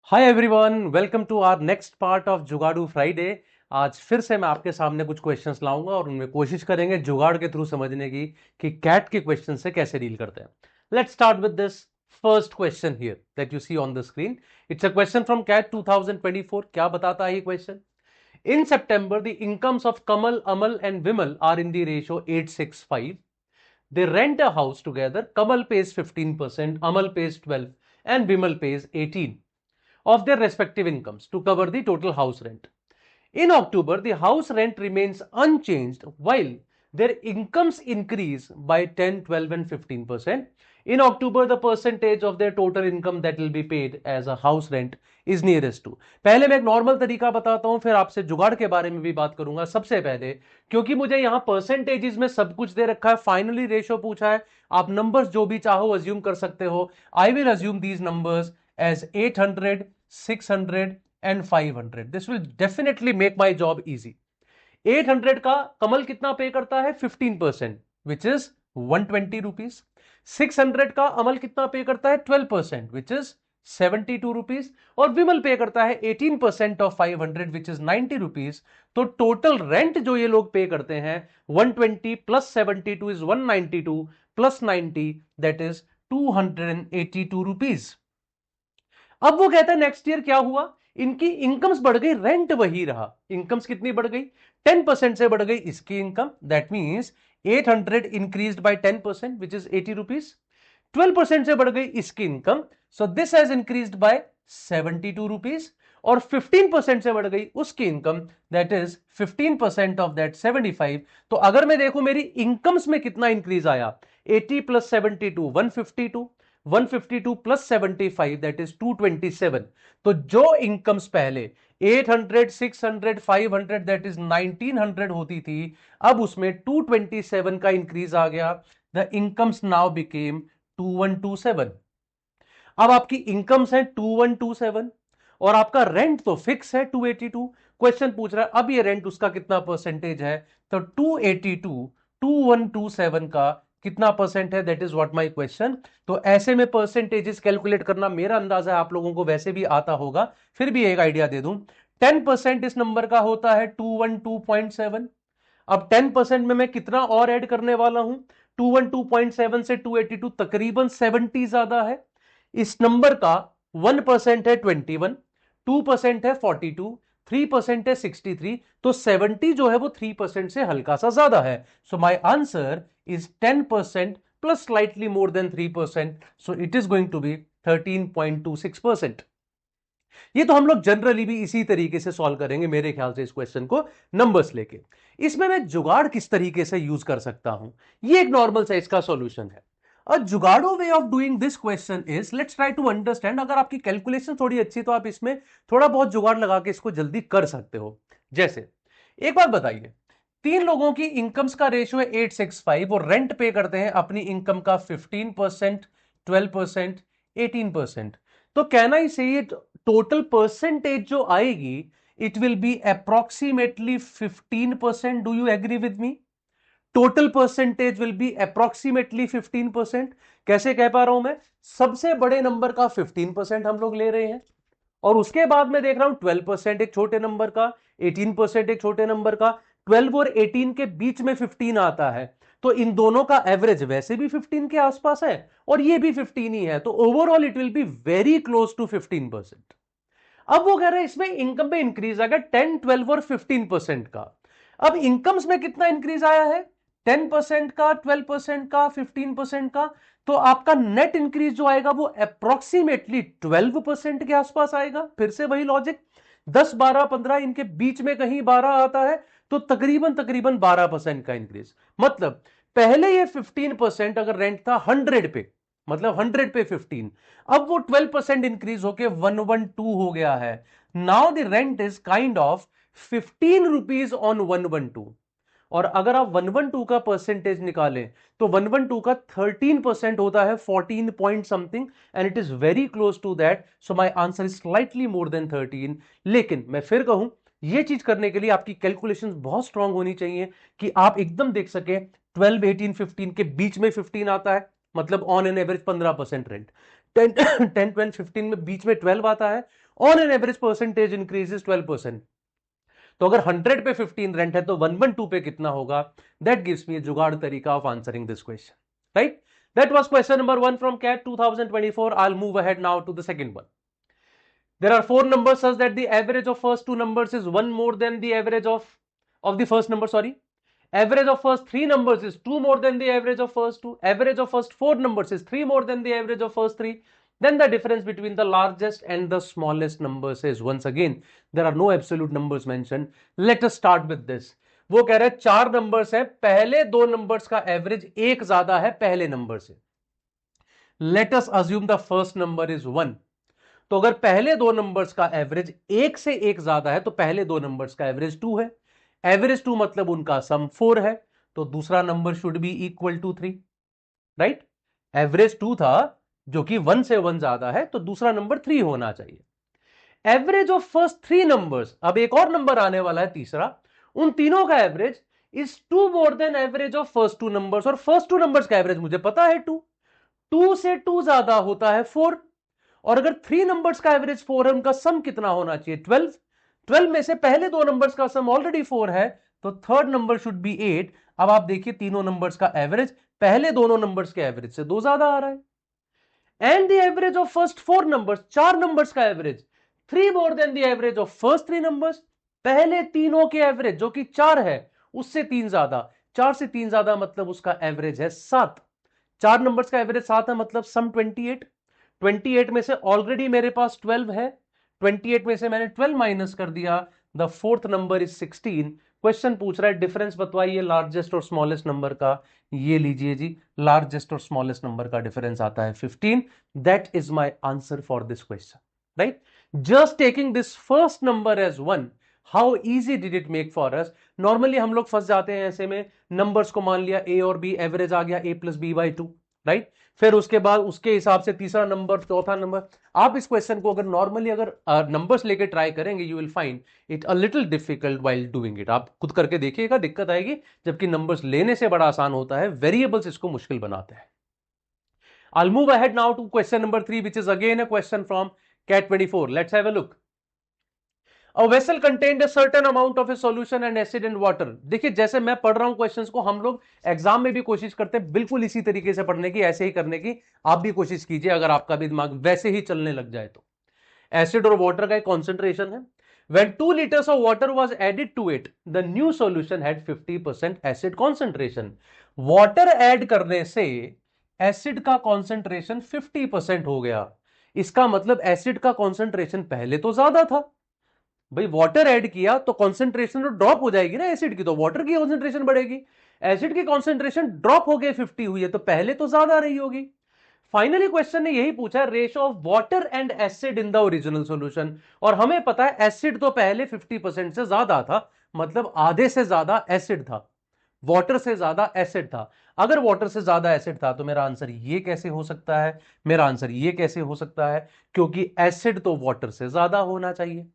Hi everyone, welcome to our next part of Jugaadu Friday. आज फिर से मैं आपके सामने कुछ क्वेश्चंस लाऊंगा और उनमें कोशिश करेंगे जुगाड़ के थ्रू समझने की कि कैट के क्वेश्चन से कैसे डील करते हैं। Let's start with this first question here that you see on the screen. It's a question from CAT 2024। क्या बताता है ये क्वेश्चन? In September, the incomes of Kamal, Amal, and Vimal are in the ratio 865. They rent a house together. Kamal pays 15%, Amal pays 12%, and Vimal pays 18% of their respective incomes to cover the total house rent. In October, the house rent remains unchanged while their incomes increase by 10, 12, and 15%. In October, the percentage of their total income that will be paid as a house rent is nearest to. पहले मैं एक normal तरीका बताता हूं, फिर आपसे जुगाड़ के बारे में भी बात करूंगा। सबसे पहले, क्योंकि मुझे यहां परसेंटेजेस में सब कुछ दे रखा है, फाइनली रेशियो पूछा है, आप नंबर्स जो भी चाहो अज्यूम कर सकते हो। I will assume these numbers as 800, 600 and 500. This will definitely make my job easy. 800 का कमल कितना पे करता है? 15%, विच इज 120 रुपीज। 600 का अमल कितना पे करता है? 12%, विच इज 72 रुपीज। और विमल पे करता है 18% ऑफ 500, विच इज 90 रुपीज। तो टोटल रेंट जो ये लोग पे करते हैं 120 plus 72 is 192 plus 90 that is 282 rupees. अब वो कहता है नेक्स्ट ईयर क्या हुआ, इनकी इनकम्स बढ़ गई, रेंट वही रहा। इनकम्स कितनी बढ़ गई? 10% से बढ़ गई इसकी income. That means 800 increased by 10%, which is 80 rupees. 12% से बढ़ गई इसकी income, so this has increased by 72 rupees. और 15% से बढ़ गई उसकी income, that is 15% of that 75। तो अगर मैं देखूं मेरी इनकम्स में कितना इंक्रीज आया, 80 प्लस 72 152, 152 प्लस 75 दैट इज 227। तो जो इनकम्स पहले 800, 600, 500 दैट इज 1900 होती थी, अब उसमें 227 का इंक्रीज आ गया। The incomes now became 2127। अब आपकी इनकम्स है 2127 और आपका रेंट तो फिक्स है 282। क्वेश्चन पूछ रहा है अब ये रेंट उसका कितना परसेंटेज है, तो 282 2127 का कितना परसेंट है, that is what my question. तो ऐसे में परसेंटेजेस कैलकुलेट करना मेरा अंदाजा है आप लोगों को वैसे भी आता होगा, फिर भी एक आइडिया दे दूं। 10% इस नंबर का होता है 212.7। अब 10% में मैं कितना और ऐड करने वाला हूं? 212.7 से 282 तकरीबन 70 ज्यादा है। इस नंबर का 1% है 21, 2% है 42, 3% है 63। तो 70 जो है वो 3% से हल्का सा ज्यादा है। So my answer is 10% plus slightly more than 3%, so it is going to be 13.26%। ये तो हम लोग जनरली भी इसी तरीके से सॉल्व करेंगे मेरे ख्याल से इस क्वेश्चन को नंबर्स लेके। इसमें मैं जुगाड़ किस तरीके से यूज कर सकता हूं, ये एक नॉर्मल सा इसका सॉल्यूशन है। A jugaadu way of doing this question is, let's try to understand. अगर आपकी कैलकुलेशन थोड़ी अच्छी तो आप इसमें थोड़ा बहुत जुगाड़ लगा के इसको जल्दी कर सकते हो। जैसे एक बात बताइए, तीन लोगों की इनकम्स का रेशियो है 865 और रेंट पे करते हैं अपनी इनकम का 15%, 12%, 18%। तो कहना ही सही है, टोटल परसेंटेज जो आएगी it will be approximately 15%। Do you agree with me? Total percentage will be approximately 15%। कैसे कह पा रहा हूं मैं? सबसे बड़े नंबर का 15% हम लोग ले रहे हैं और उसके बाद में देख रहा हूं 12% एक छोटे नंबर का, 18% एक छोटे नंबर का। 12 और 18 के बीच में 15 आता है, तो इन दोनों का एवरेज वैसे भी 15 के आसपास है और ये भी 15 ही है, तो overall it will be very close to 15%। अब वो कह रहे हैं इसमें इनकम में इंक्रीज आ गया 10, 12 और 15% का। अब इनकम्स में कितना इंक्रीज आया है? 10% का, 12% का, 15% का। तो आपका नेट इंक्रीज जो आएगा वो अप्रोक्सीमेटली 12% के आसपास आएगा। फिर से वही लॉजिक, 10, 12, 15 इनके बीच में कहीं 12 आता है, तो तकरीबन तकरीबन 12% का इंक्रीज। मतलब पहले ये 15% अगर रेंट था 100 पे, मतलब 100 पे 15, अब वो 12% इंक्रीज होके 112 हो गया है। Now the rent is kind of 15 rupees on 112। और अगर आप 112 का परसेंटेज निकालें तो 112 का 13% होता है, 14 point something, and it is very close to that. So my answer is slightly more than 13। लेकिन मैं फिर कहूं, यह चीज करने के लिए आपकी कैलकुलेशंस बहुत स्ट्रांग होनी चाहिए कि आप एकदम देख सके 12, 18, 15 के बीच में 15 आता है, मतलब ऑन एन एवरेज 15% रेंट। 10, 10, 12, 15 में बीच में 12 आता है on an average percentage increase is 12%। तो अगर 100 पे 15 रेंट है तो 112 पे कितना होगा? दैट गिव्स मी ए जुगाड़ तरीका of answering this question, right? That was question number 1 from CAT 2024. I'll move ahead now to the second one. There are 4 numbers such that the average of first 2 numbers is 1 more than the average of the first number. Sorry, average of first 3 numbers is 2 more than the average of first 2. Average of first 4 numbers is 3 more than the average of first 3. Then the difference between the largest and the smallest numbers is, once again, there are no absolute numbers mentioned. Let us start with this. वो कह रहे हैं 4 numbers है, पहले 2 numbers का average 1 ज्यादा है पहले नंबर से. Let us assume the first number is 1. तो अगर पहले 2 नंबर्स का एवरेज 1 से 1 ज्यादा है तो पहले 2 नंबर्स का एवरेज 2 है. एवरेज 2 मतलब उनका सम 4 है, तो दूसरा number should be equal to 3, right? Average 2 था जो कि 1 से 1 ज्यादा है, तो दूसरा नंबर 3 होना चाहिए. एवरेज ऑफ फर्स्ट 3 नंबर्स, अब एक और नंबर आने वाला है तीसरा, उन तीनों का average is 2 more than average of first 2 numbers. और फर्स्ट 2 नंबर्स का एवरेज मुझे पता है 2 से 2 ज्यादा होता है 4. और अगर 3 नंबर्स का एवरेज 4 है, उनका सम कितना होना चाहिए? 12 में से पहले 2 नंबर्स का सम ऑलरेडी 4 है, तो थर्ड नंबर शुड बी 8. अब आप देखिए तीनों नंबर्स का एवरेज पहले दोनों नंबर्स के एवरेज से 2 ज्यादा आ रहा है. And the average of first 4 numbers, 4 numbers का average 3 more than the average of first 3 numbers. पहले तीनों के एवरेज जो कि 4 है उससे 3 ज्यादा. 4 से 3 ज्यादा मतलब उसका एवरेज है 7. 4 नंबर्स का एवरेज 7 है, मतलब सम 28. 28 में से ऑलरेडी मेरे पास 12 है, 28 में से मैंने 12 माइनस कर दिया, the fourth number is 16. Question पूछ रहा है डिफरेंस बताइए लार्जेस्ट और स्मॉलेस्ट नंबर का. ये लीजिए जी, लार्जेस्ट और स्मॉलेस्ट नंबर का डिफरेंस आता है 15. That is my answer for this question, right? Just taking this first number as 1, how easy did it make for us? Normally हम लोग फंस जाते हैं ऐसे में, नंबर्स को मान लिया a और b, एवरेज आ गया a प्लस b/2, राइट? फिर उसके बाद उसके हिसाब से तीसरा नंबर, चौथा नंबर. आप इस क्वेश्चन को अगर नॉर्मली अगर नंबर्स लेके ट्राई करेंगे, you will find it a little difficult while doing it. आप खुद करके देखिएगा, दिक्कत आएगी. जबकि नंबर्स लेने से बड़ा आसान होता है, वेरिएबल्स इसको मुश्किल बनाते हैं. I'll move ahead now to question number 3, which is again a question from CAT 24. Let's have a look. A vessel contained a certain amount of a solution and acid and water. देखिए जैसे मैं पढ़ रहा हूं questions को, हम लोग exam में भी कोशिश करते हैं बिल्कुल इसी तरीके से पढ़ने की, ऐसे ही करने की. आप भी कोशिश कीजिए अगर आपका भी दिमाग वैसे ही चलने लग जाए तो. एसिड और वाटर का एक कॉन्सेंट्रेशन है. When 2 liters of water was added to it, the new solution had 50% acid concentration. Water add करने से एसिड का कॉन्सेंट्रेशन 50% हो गया. इसका मतलब एसिड का कॉन्सेंट्रेशन पहले तो ज्यादा था. भाई वाटर ऐड किया तो कॉन्सेंट्रेशन तो ड्रॉप हो जाएगी ना एसिड की, तो वाटर की कॉन्सेंट्रेशन बढ़ेगी. एसिड की कॉन्सेंट्रेशन ड्रॉप हो गई, 50 हुई है, तो पहले तो ज्यादा रही होगी. फाइनली क्वेश्चन ने यही पूछा, ratio of water and acid in the original solution. और हमें पता है एसिड तो पहले 50% से ज्यादा था, मतलब आधे से ज्यादा एसिड था, वाटर से ज्यादा एसिड था. अगर वाटर से ज्यादा एसिड था तो मेरा आंसर ये कैसे हो सकता है? मेरा आंसर ये कैसे हो सकता है? क्योंकि एसिड तो वाटर से ज्यादा होना चाहिए.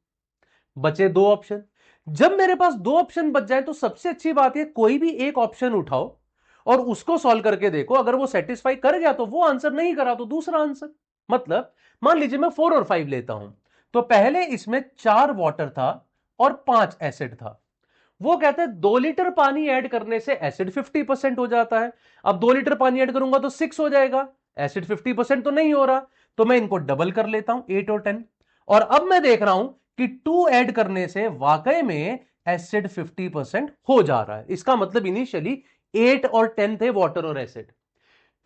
बचे 2 ऑप्शन. जब मेरे पास 2 ऑप्शन बच जाए तो सबसे अच्छी बात है कोई भी एक ऑप्शन उठाओ और उसको सॉल्व करके देखो. अगर वो सेटिस्फाई कर गया तो वो आंसर, नहीं करा तो दूसरा आंसर. मतलब मान लीजिए मैं 4 और 5 लेता हूं, तो पहले इसमें 4 वाटर था और 5 एसिड था. वो कहते हैं 2 लीटर पानी ऐड करने से एसिड 50% हो जाता है. अब 2 लीटर पानी ऐड करूंगा तो 6 हो जाएगा, एसिड 50% तो नहीं हो रहा, तो मैं इनको डबल कर लेता हूं, 8 और 10. और अब मैं देख रहा हूं कि 2 ऐड करने से वाकई में एसिड 50% हो जा रहा है. इसका मतलब इनिशियली 8 और 10 थे वाटर और एसिड.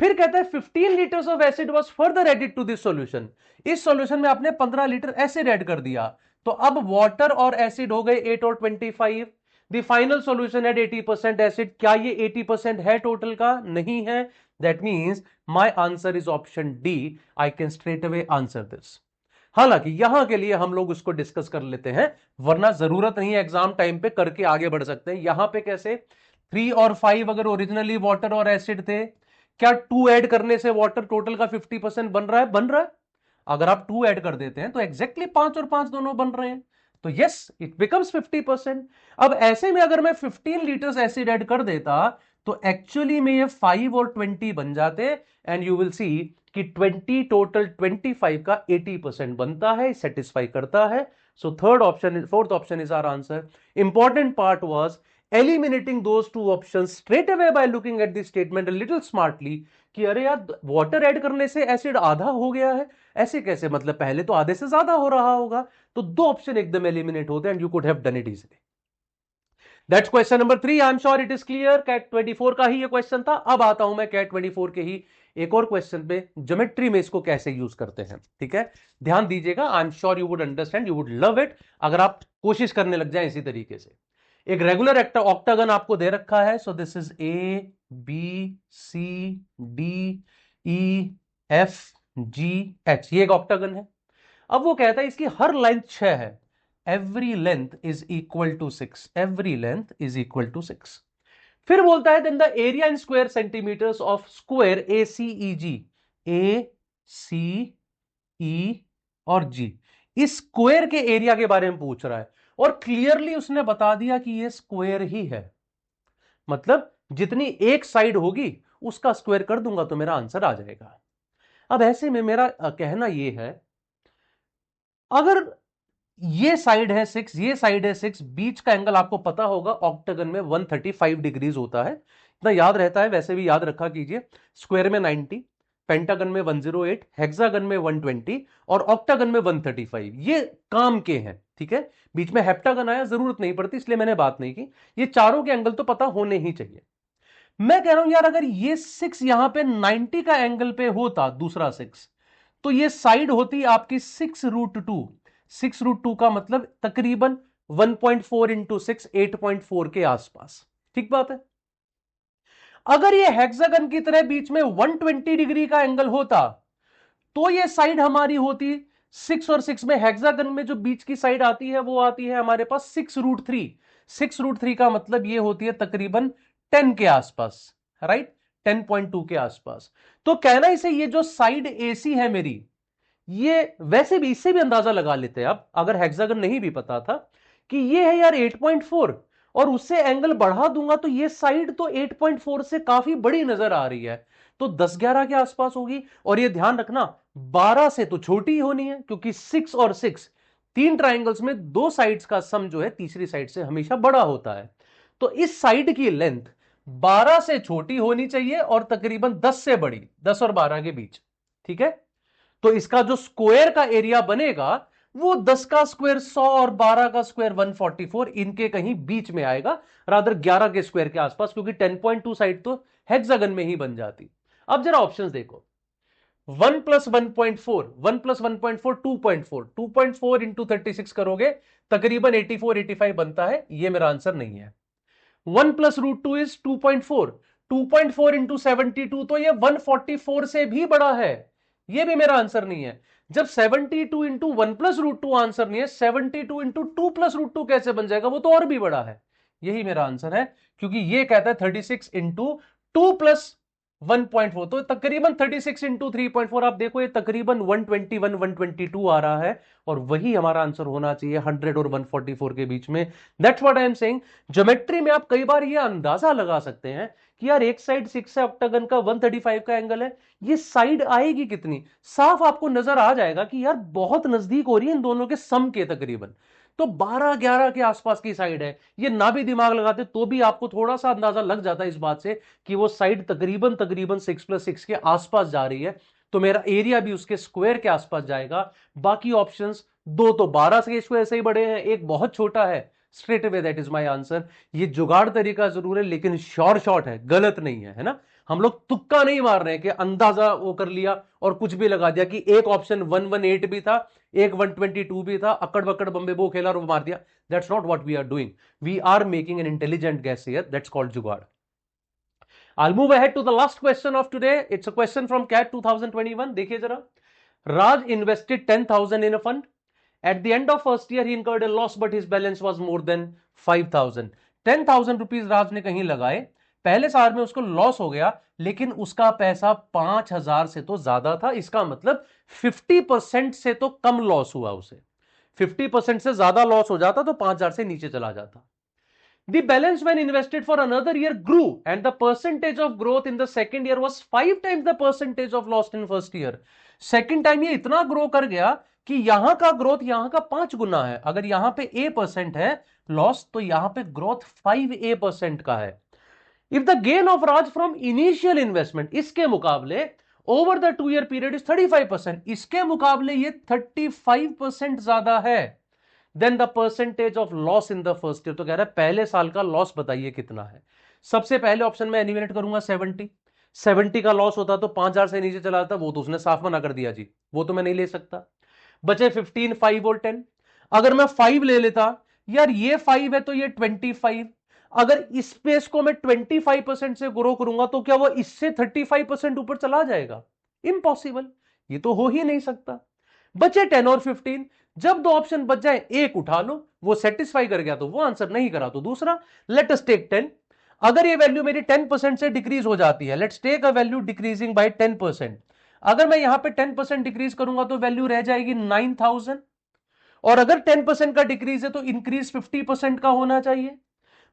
फिर कहता है 15 litres of acid was further added to this solution. इस सॉल्यूशन में आपने 15 लीटर एसिड ऐड कर दिया, तो अब वाटर और एसिड हो गए 8 और 25. The final solution had 80% acid. क्या ये 80% है टोटल का? नहीं है. That means my answer is option D. I can straight away answer this. हालांकि यहां के लिए हम लोग उसको डिस्कस कर लेते हैं, वरना जरूरत नहीं है एग्जाम टाइम पे, करके आगे बढ़ सकते हैं. यहां पे कैसे? 3 और 5 अगर ओरिजिनली वाटर और एसिड थे, क्या 2 ऐड करने से वाटर टोटल का 50% बन रहा है? बन रहा है. अगर आप 2 ऐड कर देते हैं तो एग्जैक्टली 5 और 5 दोनों बन रहे हैं, तो यस इट बिकम्स 50%. अब ऐसे में अगर मैं 15 लीटर्स एसिड ऐड कर देता तो एक्चुअली में ये 5 और 20 बन जाते, एंड यू विल सी कि 20 टोटल 25 का 80% बनता है, सेटिस्फाई करता है। So fourth option is our answer. Important part was eliminating those two options straight away by looking at the statement a little smartly कि अरे यार वाटर ऐड करने से एसिड आधा हो गया है, ऐसे कैसे, मतलब पहले तो आधे से ज्यादा हो रहा होगा। तो दो ऑप्शन एकदम एलिमिनेट होते हैं and you could have done it easily. That's question number 3। I am sure it is clear. CAT 24 का ही ये क्वेश्चन था। अब आता हूं मैं कैट 24 के ही एक और क्वेश्चन पे, ज्योमेट्री में इसको कैसे यूज करते हैं। ठीक है, ध्यान दीजिएगा। आई am sure you would understand, you would love it अगर आप कोशिश करने लग जाए इसी तरीके से। एक रेगुलर ऑक्टागन आपको दे रखा है। So this is A B C D E F G H, ये एक ऑक्टागन है। अब वो कहता है इसकी हर लेंथ 6 है। Every length is equal to 6, every length is equal to 6। फिर बोलता है then the area in square centimetres of square A C E G, A C E और जी, इस स्क्वायर के एरिया के बारे में पूछ रहा है और क्लियरली उसने बता दिया कि ये स्क्वायर ही है। मतलब जितनी एक साइड होगी उसका स्क्वायर कर दूंगा तो मेरा आंसर आ जाएगा। अब ऐसे में मेरा कहना यह है, अगर ये साइड है 6, ये साइड है 6, बीच का एंगल आपको पता होगा ऑक्टागन में 135 डिग्रीज होता है, इतना याद रहता है। वैसे भी याद रखा कीजिए, स्क्वायर में 90, पेंटागन में 108, हेक्सागन में 120 और ऑक्टागन में 135, ये काम के हैं। ठीक है, बीच में हेप्टागन आया, जरूरत नहीं पड़ती इसलिए मैंने बात नहीं की। ये चारों के एंगल तो पता होने ही चाहिए। मैं कह रहा हूं यार, अगर ये 6 यहां पे 90 का एंगल पे होता, दूसरा 6, तो ये साइड होती आपकी 6√2। 6√2 का मतलब तकरीबन 1.4 इंटू 6, 8.4 के आसपास। ठीक बात है। अगर ये हेक्सागन की तरह बीच में 120 डिग्री का एंगल होता तो ये साइड हमारी होती 6 और 6 में, हेक्सागन में जो बीच की साइड आती है वो आती है हमारे पास 6√3। 6√3 का मतलब ये होती है तकरीबन 10 के आसपास, राइट, 10.2 के आसपास। तो कहना इसे, ये जो साइड एसी है मेरी, ये वैसे भी इससे भी अंदाजा लगा लेते हैं आप, अगर हेक्सागन नहीं भी पता था, कि ये है यार 8.4 और उससे एंगल बढ़ा दूंगा तो ये साइड तो 8.4 से काफी बड़ी नजर आ रही है, तो 10-11 के आसपास होगी। और ये ध्यान रखना 12 से तो छोटी होनी है, क्योंकि 6 और 6 तीन ट्राइंगल्स में दो साइड्स का सम जो है तीसरी साइड से हमेशा बड़ा होता है। तो इस साइड की लेंथ 12 से छोटी होनी चाहिए और तकरीबन 10 से बड़ी, 10 और 12 के बीच। ठीक है, तो इसका जो स्क्वायर का एरिया बनेगा वो 10 का स्क्वायर 100 और 12 का स्क्वायर 144, इनके कहीं बीच में आएगा, रादर 11 के स्क्वायर के आसपास, क्योंकि 10.2 साइड तो हेक्सागन में ही बन जाती। अब जरा ऑप्शंस देखो, 1 प्लस 1.4, 1 प्लस 1.4 2.4, 2.4 इंटू 36 करोगे तकरीबन 84-85 बनता है, ये मेरा आंसर नहीं है। 1 प्लस √2 इज 2.4, 2.4 इंटू 72 तो ये 144 से भी बड़ा है, ये भी मेरा आंसर नहीं है। जब 72 इंटू 1 प्लस √2 आंसर नहीं है, 72 इंटू 2 प्लस √2 कैसे बन जाएगा, वो तो और भी बड़ा है। यही मेरा आंसर है, क्योंकि ये कहता है 36 इंटू 2 प्लस 1.4, तो तकरीबन 36 इंटू 3.4, आप देखो ये तकरीबन 121 122 आ रहा है, और वही हमारा आंसर होना चाहिए 100 और 144 के बीच में। That's what I am saying. Geometry में आप कई बार ये अंदाजा लगा सकते हैं कि यार एक साइड 6 है ऑक्टागन का, 135 का एंगल है, ये साइड आएगी कितनी, साफ आपको नजर आ जाएगा कि यार बहुत नजदीक हो रही है इन दोनों के सम के, तकरीबन तो 12-11 के आसपास की साइड है। ये ना भी दिमाग लगाते तो भी आपको थोड़ा सा अंदाजा लग जाता है इस बात से कि वो साइड तकरीबन 6 + 6 के आसपास जा रही है, तो मेरा एरिया भी उसके स्क्वायर के आसपास जाएगा। बाकी ऑप्शंस दो तो 12 के स्क्वायर से ही बड़े हैं, एक बहुत छोटा है, straight away that is my answer. ये जुगाड़ तरीका जरूर है लेकिन श्योर शॉट है, गलत नहीं है, है ना। हम लोग तुक्का नहीं मार रहे हैं कि अंदाजा वो कर लिया और कुछ भी लगा दिया कि एक ऑप्शन 118 भी था, एक 122 भी था, अकड़ बकड़ बम्बे बो खेला और वो मार दिया। That's not what we are doing, we are making an intelligent guess here, that's called jugaad. I'll move ahead to the last question of today. It's a question from CAT 2021. देखिए जरा, Raj invested 10,000 in a fund. At the end of first year, he incurred a loss, but his balance was more than 5,000. 10,000 rupees राज ने कहीं लगाए, पहले साल में उसको loss हो गया, लेकिन उसका पैसा 5,000 से तो ज्यादा था। इसका मतलब 50% से तो कम लॉस हुआ उसे। 50% से ज्यादा लॉस हो जाता तो 5,000 से नीचे चला जाता। The balance when invested for another year grew and the percentage of growth in the second year was 5 times the percentage of lost in first year. Second time ये इतना ग्रो कर गया कि यहां का ग्रोथ यहां का 5 गुना है. अगर यहां पे A% है लॉस, तो यहां पे ग्रोथ 5A% का है. इफ द गेन ऑफ राज फ्रॉम इनिशियल इन्वेस्टमेंट, इसके मुकाबले over the 2 year period is 35%, इसके मुकाबले ये 35% ज्यादा है then the percentage of loss in the first year. तो कह रहा है पहले साल का लॉस बताइए कितना है. सबसे पहले ऑप्शन में एनिमेट करूंगा 70 का लॉस होता तो 5000 से नीचे चला जाता. वो तो उसने साफ मना कर दिया जी, वो तो मैं नहीं ले सकता. बचे 15, 5 और 10. अगर मैं 5 ले लेता, यार ये 5 है तो ये 25. अगर इस स्पेस को मैं 25% से ग्रो करूंगा तो क्या वो इससे 35% ऊपर चला जाएगा? इम्पॉसिबल, ये तो हो ही नहीं सकता. बचे 10 और 15. जब दो ऑप्शन बच जाए, एक उठा लो, वो सेटिस्फाई कर गया तो वो आंसर, नहीं करा तो दूसरा. Let us take 10. अगर ये वैल्यू मेरी 10% से डिक्रीज हो जाती है, let's take a value decreasing by 10%. अगर मैं यहां पे 10% डिक्रीज करूंगा तो वैल्यू रह जाएगी 9000. और अगर 10% का डिक्रीज है तो इंक्रीज 50% का होना चाहिए.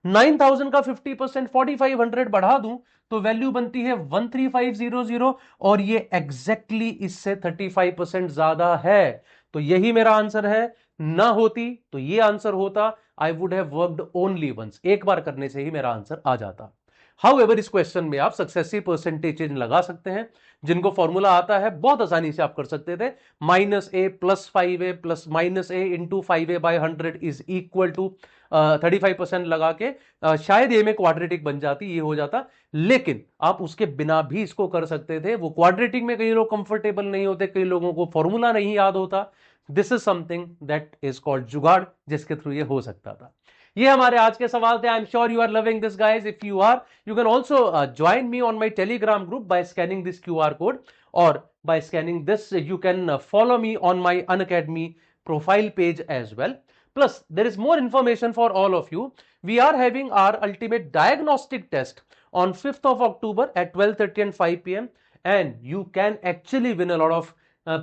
9000 का 50% 4500 बढ़ा दूं तो वैल्यू बनती है 13500, और ये एग्जैक्टली इससे 35% ज्यादा है. तो यही मेरा आंसर है. ना होती तो ये आंसर होता. I would have worked only once, एक बार करने से ही मेरा आंसर आ जाता. हाउएवर इस क्वेश्चन में आप सक्सेसिव परसेंटेज चेंज लगा सकते हैं. जिनको फॉर्मूला आता है बहुत आसानी से आप कर सकते थे. -a + 5a plus -a into 5a by 100 is equal to 35% लगा के शायद ये में क्वाड्रेटिक बन जाती, ये हो जाता. लेकिन आप उसके बिना भी इसको कर सकते थे. वो क्वाड्रेटिक में कई लोग कंफर्टेबल नहीं होते, कई लोगों को फॉर्मूला नहीं याद होता. This is something that is called जुगाड़, जिसके थ्रू ये हो सकता था. ये हमारे आज के सवाल थे. I am sure you are loving this guys. If you are, you can also join me on my telegram group by scanning this QR code, or by scanning this you can follow me on my Unacademy profile page as well. Plus there is more information for all of you. We are having our ultimate diagnostic test on 5th of October at 12:30 and 5 p.m. and you can actually win a lot of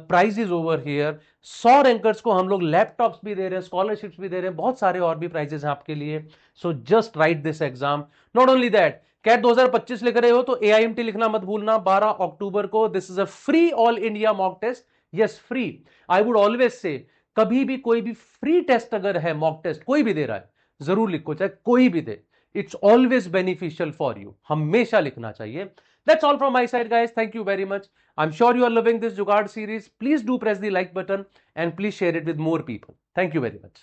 prizes over here. 100 rankers को हम लोग laptops भी दे रहे हैं, scholarships भी दे रहे हैं, बहुत सारे और भी प्राइजेस हैं आपके लिए. So just write this exam. Not only that, CAT 2025 लिख रहे हो तो AIMT लिखना मत भूलना 12 अक्टूबर को. This is a free all India mock test. Yes, free. I would always say, कभी भी कोई भी फ्री टेस्ट अगर है, मॉक टेस्ट कोई भी दे रहा है, जरूर लिखो, चाहे कोई भी दे. It's always beneficial for you, हमेशा लिखना चाहिए. That's all from my side, guys. Thank you very much. I'm sure you are loving this Jugaad series. Please do press the like button and please share it with more people. Thank you very much.